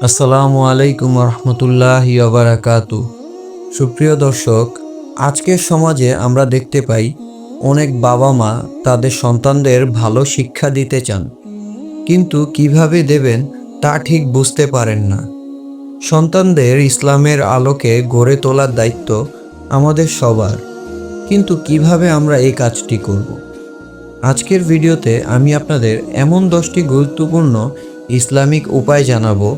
আসসালামু আলাইকুম রহমতুল্লাহি ওয়া বারাকাতুহু। সুপ্রিয় দর্শক, আজকের সমাজে আমরা দেখতে পাই অনেক বাবা মা তাদের সন্তানদের ভালো শিক্ষা দিতে চান, কিন্তু কিভাবে দেবেন তা ঠিক বুঝতে পারেন না। সন্তানদের ইসলামের আলোকে গড়ে তোলার দায়িত্ব আমাদের সবার, কিন্তু কিভাবে আমরা এই কাজটি করব? আজকের ভিডিওতে আমি আপনাদের এমন 10টি গুরুত্বপূর্ণ ইসলামিক উপায় জানাবো,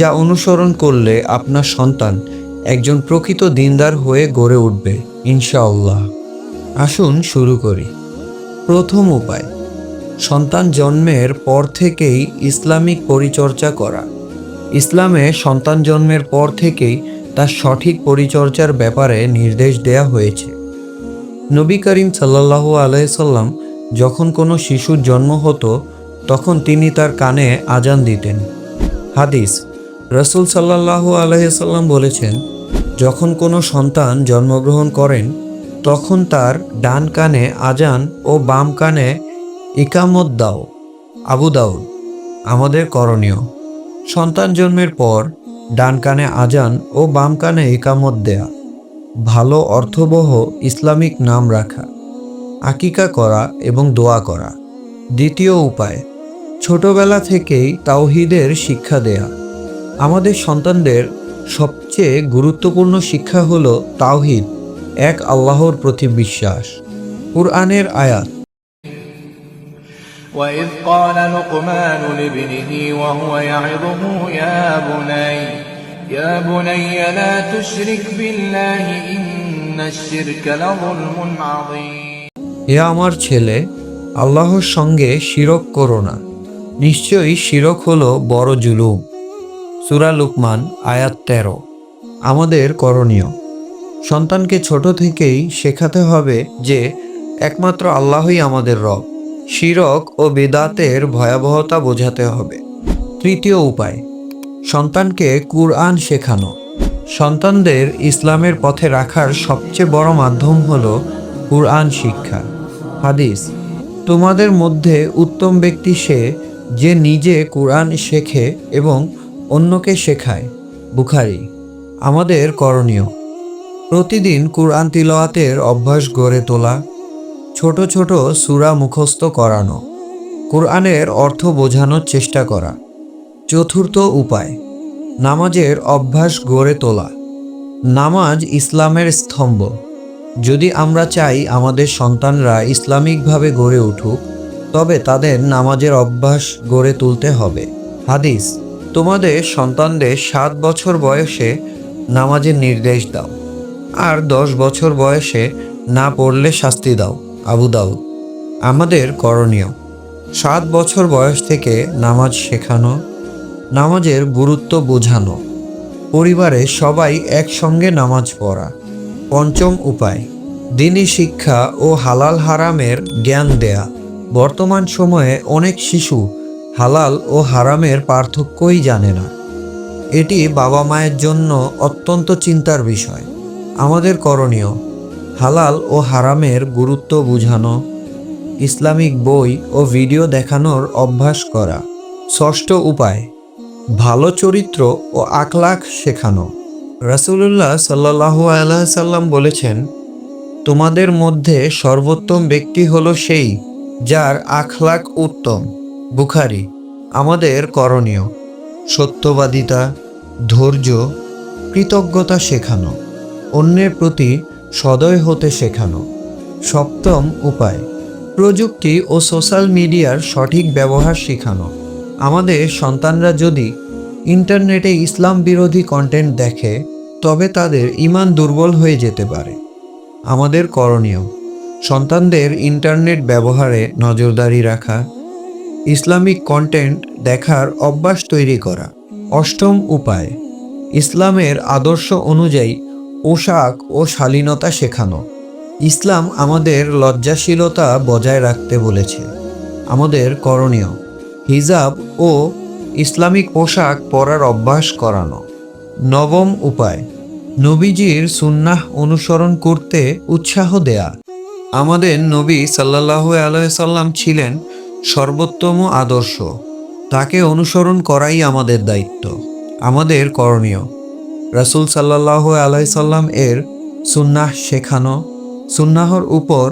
যা অনুসরণ করলে আপনার সন্তান একজন প্রকৃত দিনদার হয়ে গড়ে উঠবে ইনশাআল্লাহ। আসুন শুরু করি। প্রথম উপায়, সন্তান জন্মের পর থেকেই ইসলামিক পরিচর্যা করা। ইসলামে সন্তান জন্মের পর থেকেই তার সঠিক পরিচর্যার ব্যাপারে নির্দেশ দেয়া হয়েছে। নবী করিম সাল্লাল্লাহু আলাইহি সাল্লাম যখন কোনো শিশুর জন্ম হতো, তখন তিনি তার কানে আজান দিতেন। হাদিস, রাসূল সাল্লাল্লাহু আলাইহি সাল্লাম বলেছেন, যখন কোনো সন্তান জন্মগ্রহণ করেন তখন তার ডান কানে আজান ও বাম কানে ইকামত দাও। আবু দাউদ। আমাদের করণীয়, সন্তান জন্মের পর ডান কানে আজান ও বাম কানে ইকামত দেয়া, ভালো অর্থবহ ইসলামিক নাম রাখা, আকিকা করা এবং দোয়া করা। দ্বিতীয় উপায়, ছোটবেলা থেকেই তাওহীদের শিক্ষা দেয়া। আমাদের সন্তানদের সবচেয়ে গুরুত্বপূর্ণ শিক্ষা হলো তাওহীদ, এক আল্লাহর প্রতি বিশ্বাস। কুরআনের আয়াত, وإذ قال لقمان لابنه وهو يعظه يا بني لا تشرك بالله إن الشرك لظلم عظيم। হে আমার ছেলে, আল্লাহর সঙ্গে শিরক করো না, নিশ্চয়ই শিরক হলো বড় জুলুম। সূরা লুকমান আয়াত 13। আমাদের করণীয়, সন্তানকে ছোট থেকেই শেখাতে হবে যে একমাত্র আল্লাহই আমাদের রব। শিরক ও বিদআতের ভয়াবহতা বোঝাতে হবে। তৃতীয় উপায়, সন্তানকে কুরআন শেখানো। সন্তানদের ইসলামের পথে রাখার সবচেয়ে বড় মাধ্যম হলো কুরআন শিক্ষা। হাদিস, তোমাদের মধ্যে উত্তম ব্যক্তি সে যে নিজে কুরআন শেখে এবং অন্যকে শেখায়। বুখারী। আমাদের করণীয়, প্রতিদিন কুরআন তিলাওয়াতের অভ্যাস গড়ে তোলা, ছোট ছোট সূরা মুখস্থ করানো, কুরআনের অর্থ বোঝানোর চেষ্টা করা। চতুর্থ উপায়, নামাজের অভ্যাস গড়ে তোলা। নামাজ ইসলামের স্তম্ভ। যদি আমরা চাই আমাদের সন্তানরা ইসলামিকভাবে গড়ে উঠুক, তবে তাদের নামাজের অভ্যাস গড়ে তুলতে হবে। হাদিস, তোমাদের সন্তানদের 7 বছর বয়সে নামাজের নির্দেশ দাও, আর 10 বছর বয়সে না পড়লে শাস্তি দাও। আবু দাউদ। আমাদের করণীয়, 7 বছর বয়স থেকে নামাজ শেখানো, নামাজের গুরুত্ব বোঝানো, পরিবারে সবাই একসঙ্গে নামাজ পড়া। পঞ্চম উপায়, দ্বীনি শিক্ষা ও হালাল হারামের জ্ঞান দেয়া। বর্তমান সময়ে অনেক শিশু হালাল ও হারামের পার্থক্যই জানে না। এটি বাবা মায়ের জন্য অত্যন্ত চিন্তার বিষয়। আমাদের করণীয়, হালাল ও হারামের গুরুত্ব বোঝানো, ইসলামিক বই ও ভিডিও দেখানোর অভ্যাস করা। ষষ্ঠ উপায়, ভালো চরিত্র ও আখলাক শেখানো। রাসূলুল্লাহ সাল্লাল্লাহু আলাইহি সাল্লাম বলেছেন, তোমাদের মধ্যে সর্বোত্তম ব্যক্তি হলো সেই যার আখলাক উত্তম। বুখারী। আমাদের করণীয়, সত্যবাদিতা, ধৈর্য, কৃতজ্ঞতা শেখানো, অন্যের প্রতি সদয় হতে শেখানো। সপ্তম উপায়, প্রযুক্তি ও সোশ্যাল মিডিয়ার সঠিক ব্যবহার শেখানো। আমাদের সন্তানরা যদি ইন্টারনেটে ইসলাম বিরোধী কন্টেন্ট দেখে, তবে তাদের ঈমান দুর্বল হয়ে যেতে পারে। আমাদের করণীয়, সন্তানদের ইন্টারনেট ব্যবহারে নজরদারি রাখা, ইসলামিক কন্টেন্ট দেখার অভ্যাস তৈরি করা। অষ্টম উপায়, ইসলামের আদর্শ অনুযায়ী পোশাক ও শালীনতা শেখানো। ইসলাম আমাদের লজ্জাশীলতা বজায় রাখতে বলেছে। আমাদের করণীয়, হিজাব ও ইসলামিক পোশাক পরার অভ্যাস করানো। নবম উপায়, নবীজির সুন্নাহ অনুসরণ করতে উৎসাহ দেয়া। আমাদের নবী সাল্লাল্লাহু আলাইহি সাল্লাম ছিলেন সর্বোত্তম আদর্শ, তাকে অনুসরণ করাই আমাদের দায়িত্ব। আমাদের করণীয় রাসূল সাল্লাল্লাহু আলাইহি সাল্লাম এর সুন্নাহ শেখানো, সুন্নাহর উপর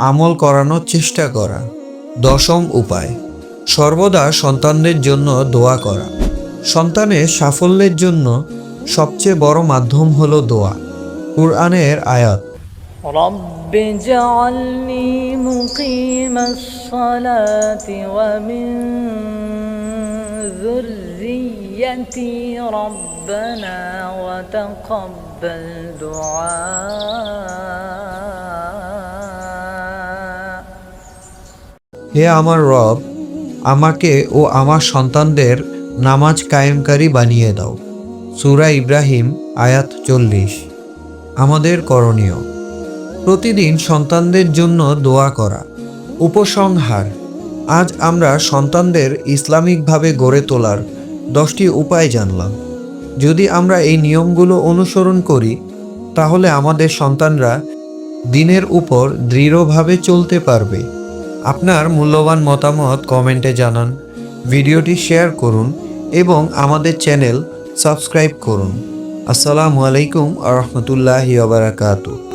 আমল করানোর চেষ্টা করা। দশম উপায়, সর্বদা সন্তানদের জন্য দোয়া করা। সন্তানের সাফল্যের জন্য সবচেয়ে বড় মাধ্যম হলো দোয়া। কুরআনের আয়াত, رب اجعلني مقيم الصلاة ومن ذريتي ربنا وتقبل دعاء হে আমার রব, আমাকে ও আমার সন্তানদের নামাজ কায়েমকারী বানিয়ে দাও। সূরা ইব্রাহিম আয়াত 40। আমাদের করণীয়, প্রতিদিন সন্তানদের জন্য দোয়া করা। উপসংহার, আজ আমরা সন্তানদের ইসলামিকভাবে গড়ে তোলার 10টি উপায় জানলাম। যদি আমরা এই নিয়মগুলো অনুসরণ করি তাহলে আমাদের সন্তানরা দ্বীনের উপর দৃঢ়ভাবে চলতে পারবে। আপনার মূল্যবান মতামত কমেন্টে জানান, ভিডিওটি শেয়ার করুন এবং আমাদের চ্যানেল সাবস্ক্রাইব করুন। আসসালামু আলাইকুম ওয়া রাহমাতুল্লাহি ওয়া বারাকাতুহু।